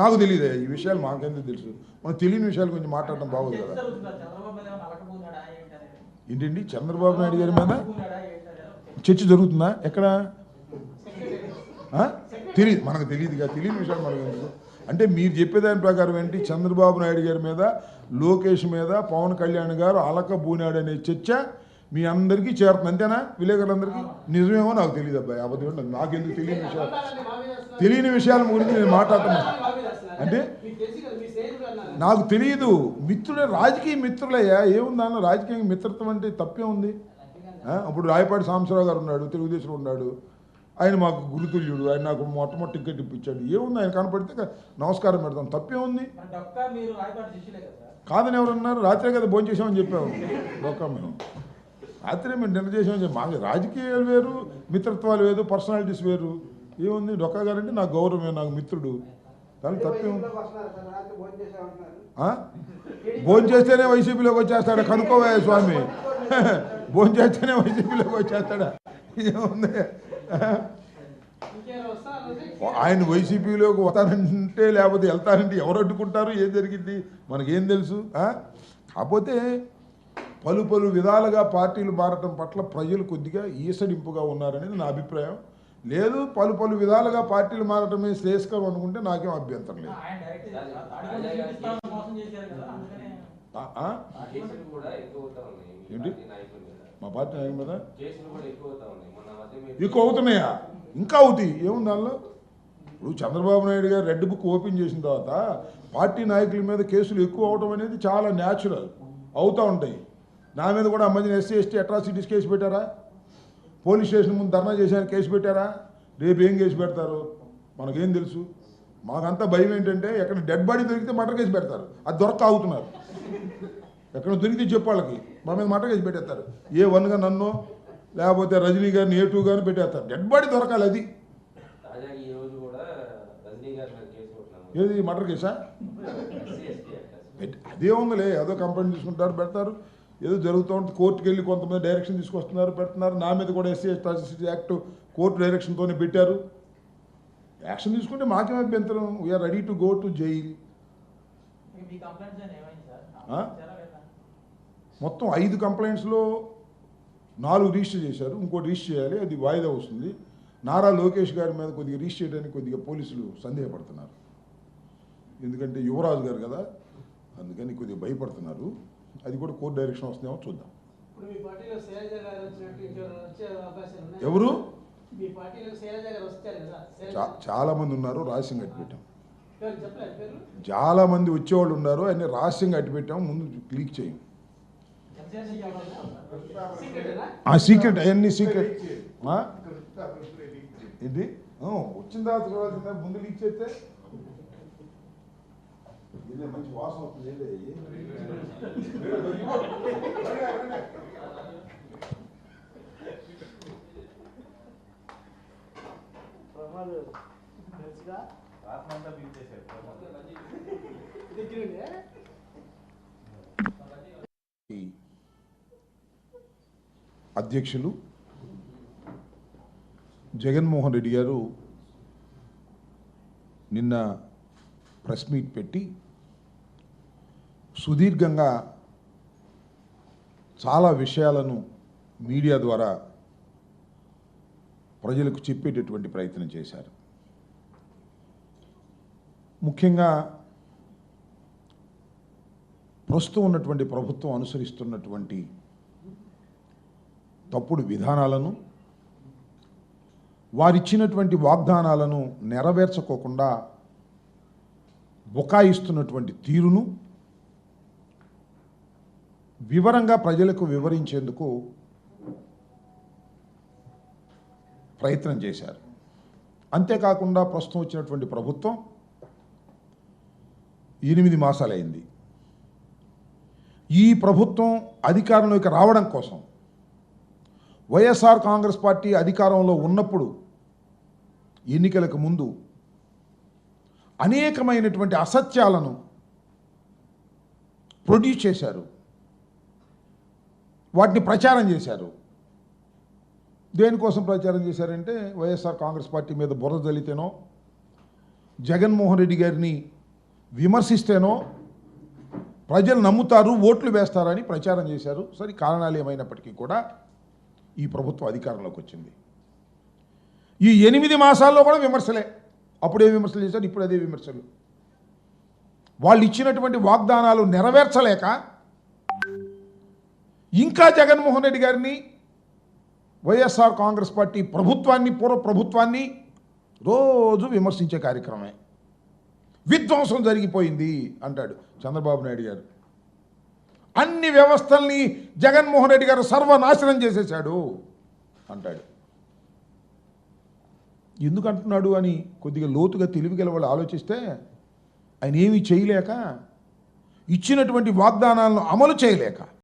నాకు తెలియదు ఈ విషయాలు, మాకెందుకు తెలుసు? మనకు తెలియని విషయాల గురించి మాట్లాడటం బాగోదు కదా. ఏంటండి చంద్రబాబు నాయుడు గారి మీద చర్చ జరుగుతుందా? ఎక్కడ? తెలియదు, మనకు తెలియదుగా, తెలియని విషయాలు మనకు ఎందుకు? అంటే మీరు చెప్పేదాని ప్రకారం ఏంటి, చంద్రబాబు నాయుడు గారి మీద, లోకేష్ మీద పవన్ కళ్యాణ్ గారు అలక బూనాడు అనే చర్చ మీ అందరికీ చేరుతుంది, అంతేనా? విలేకరులందరికీ నిజమేమో నాకు తెలియదు అబ్బాయి, అబద్ధం ఏంటి నాకెందుకు? తెలియని విషయాల గురించి నేను మాట్లాడుతున్నాను. అంటే నాకు తెలియదు. మిత్రులే, రాజకీయ మిత్రులయ్యా, ఏముంది దానిలో? రాజకీయ మిత్రత్వం అంటే తప్పే ఉంది? అప్పుడు రాయపాటి సాంబశివరావు గారు ఉన్నాడు, తెలుగుదేశంలో ఉన్నాడు, ఆయన మాకు గురుతుల్యుడు, ఆయన నాకు మొట్టమొదటి టికెట్ ఇప్పించాడు. ఏముంది, ఆయన కనపడితే నమస్కారం పెడతాం, తప్పే ఉంది? కాదని ఎవరన్నారు? రాత్రే కదా భోజనం చేసామని చెప్పాము. డొక్కా మేము రాత్రే మేము డిన్నర్ చేసామని చెప్పి, మాకు రాజకీయాలు వేరు, మిత్రత్వాలు వేరు, పర్సనాలిటీస్ వేరు. ఏముంది? డొక్కా గారంటే నాకు గౌరవమే, నాకు మిత్రుడు, దాని తప్పే ఉంది? భోజనం చేస్తేనే వైసీపీలోకి వచ్చేస్తాడా? కనుక్కోవా స్వామి, భోజనం చేస్తేనే వైసీపీలోకి వచ్చేస్తాడా? ఏముంది? ఆయన వైసీపీలోకి వస్తానంటే లేకపోతే వెళ్తానంటే ఎవరు అడ్డుకుంటారు? ఏం జరిగింది మనకేం తెలుసు? కాకపోతే పలు పలు విధాలుగా పార్టీలు మారటం పట్ల ప్రజలు కొద్దిగా ఈసడింపుగా ఉన్నారనేది నా అభిప్రాయం. లేదు, పలు పలు విధాలుగా పార్టీలు మారటమే శ్రేయస్కరం అనుకుంటే నాకేం అభ్యంతరం లేదు. ఏంటి మా పార్టీ నాయకుల మీద ఎక్కువ అవుతున్నాయా? ఇంకా అవుతాయి, ఏముంది దానిలో? ఇప్పుడు చంద్రబాబు నాయుడు గారు రెడ్ బుక్ ఓపెన్ చేసిన తర్వాత పార్టీ నాయకుల మీద కేసులు ఎక్కువ అవడం అనేది చాలా న్యాచురల్, అవుతూ ఉంటాయి. నా మీద కూడా ఆ మధ్యన ఎస్సీ ఎస్టీ అట్రాసిటీస్ కేసు పెట్టారా? పోలీస్ స్టేషన్ ముందు ధర్నా చేశాను, కేసు పెట్టారా? రేపు ఏం కేసు పెడతారు మనకేం తెలుసు? మాకంతా భయం ఏంటంటే ఎక్కడ డెడ్ బాడీ దొరికితే మర్డర్ కేసు పెడతారు, అది దొరక్క ఆగుతున్నారు. ఎక్కడ దొరికితే చెప్పు వాళ్ళకి, మా మీద మర్డర్ కేసు పెట్టేస్తారు. A1గా నన్ను, లేకపోతే రజనీ గారిని A2 గారిని పెట్టేస్తారు. డెడ్ బాడీ దొరకాలి, అది ఏది మర్డర్ కేసా? అదే ఉందిలే, ఏదో కంప్లైంట్ తీసుకుంటారు, పెడతారు, ఏదో జరుగుతూ ఉంటుంది. కోర్టుకు వెళ్ళి కొంతమంది డైరెక్షన్ తీసుకొస్తున్నారు, పెడుతున్నారు. నా మీద కూడా ఎస్సీ ఎస్టీ యాక్ట్ కోర్టు డైరెక్షన్తోనే పెట్టారు. యాక్షన్ తీసుకుంటే మాకేం అభ్యంతరం? We are ready to go to jail. మొత్తం 5 కంప్లైంట్స్లో 4 రిజిస్టర్ చేశారు, ఇంకోటి రిజిస్టర్ చేయాలి, అది వాయిదా వస్తుంది. నారా లోకేష్ గారి మీద కొద్దిగా రిజిస్టర్ చేయడానికి కొద్దిగా పోలీసులు సందేహపడుతున్నారు, ఎందుకంటే యువరాజు గారు కదా, అందుకని కొద్దిగా భయపడుతున్నారు. అది కూడా కోర్టు డైరెక్షన్ వస్తుందేమో చూద్దాం. ఎవరు? చాలా మంది ఉన్నారు, రహస్యంగా అట్టి పెట్టాం. చాలా మంది వచ్చేవాళ్ళు ఉన్నారు, అన్ని రహస్యంగా అట్టి పెట్టాం, ముందు క్లిక్ చేయం. సీక్రెట్, అవన్నీ సీక్రెట్. ఏంటి వచ్చిన తర్వాత ముందు లీక్ చేస్తే మంచి వాసన వస్తుంది. అధ్యక్షులు జగన్మోహన్ రెడ్డి గారు నిన్న ప్రెస్ మీట్ పెట్టి సుదీర్ఘంగా చాలా విషయాలను మీడియా ద్వారా ప్రజలకు చెప్పేటటువంటి ప్రయత్నం చేశారు. ముఖ్యంగా ప్రస్తుతం ఉన్నటువంటి ప్రభుత్వం అనుసరిస్తున్నటువంటి తప్పుడు విధానాలను, వారిచ్చినటువంటి వాగ్దానాలను నెరవేర్చుకోకుండా బుకాయిస్తున్నటువంటి తీరును వివరంగా ప్రజలకు వివరించేందుకు ప్రయత్నం చేశారు. అంతేకాకుండా ప్రస్తుతం వచ్చినటువంటి ప్రభుత్వం 8 మాసాలైంది. ఈ ప్రభుత్వం అధికారంలోకి రావడం కోసం వైఎస్ఆర్ కాంగ్రెస్ పార్టీ అధికారంలో ఉన్నప్పుడు ఎన్నికలకు ముందు అనేకమైనటువంటి అసత్యాలను ప్రొడ్యూస్ చేశారు, వాటిని ప్రచారం చేశారు. దేనికోసం ప్రచారం చేశారంటే వైఎస్ఆర్ కాంగ్రెస్ పార్టీ మీద బురద జల్లితేనో, జగన్మోహన్ రెడ్డి గారిని విమర్శిస్తేనో ప్రజలు నమ్ముతారు, ఓట్లు వేస్తారని ప్రచారం చేశారు. సరే, కారణాలు ఏమైనప్పటికీ కూడా ఈ ప్రభుత్వం అధికారంలోకి వచ్చింది. ఈ 8 మాసాల్లో కూడా విమర్శలే. అప్పుడే విమర్శలు చేశారు, ఇప్పుడు అదే విమర్శలు. వాళ్ళు ఇచ్చినటువంటి వాగ్దానాలు నెరవేర్చలేక ఇంకా జగన్మోహన్ రెడ్డి గారిని, వైఎస్ఆర్ కాంగ్రెస్ పార్టీ ప్రభుత్వాన్ని, పూర్వ ప్రభుత్వాన్ని రోజు విమర్శించే కార్యక్రమమే. విధ్వంసం జరిగిపోయింది అంటాడు చంద్రబాబు నాయుడు గారు. అన్ని వ్యవస్థల్ని జగన్మోహన్ రెడ్డి గారు సర్వనాశనం చేసేశాడు అంటాడు. ఎందుకు అంటున్నాడు అని కొద్దిగా లోతుగా తెలివిగల వాళ్ళు ఆలోచిస్తే, ఆయన ఏమీ చేయలేక, ఇచ్చినటువంటి వాగ్దానాలను అమలు చేయలేక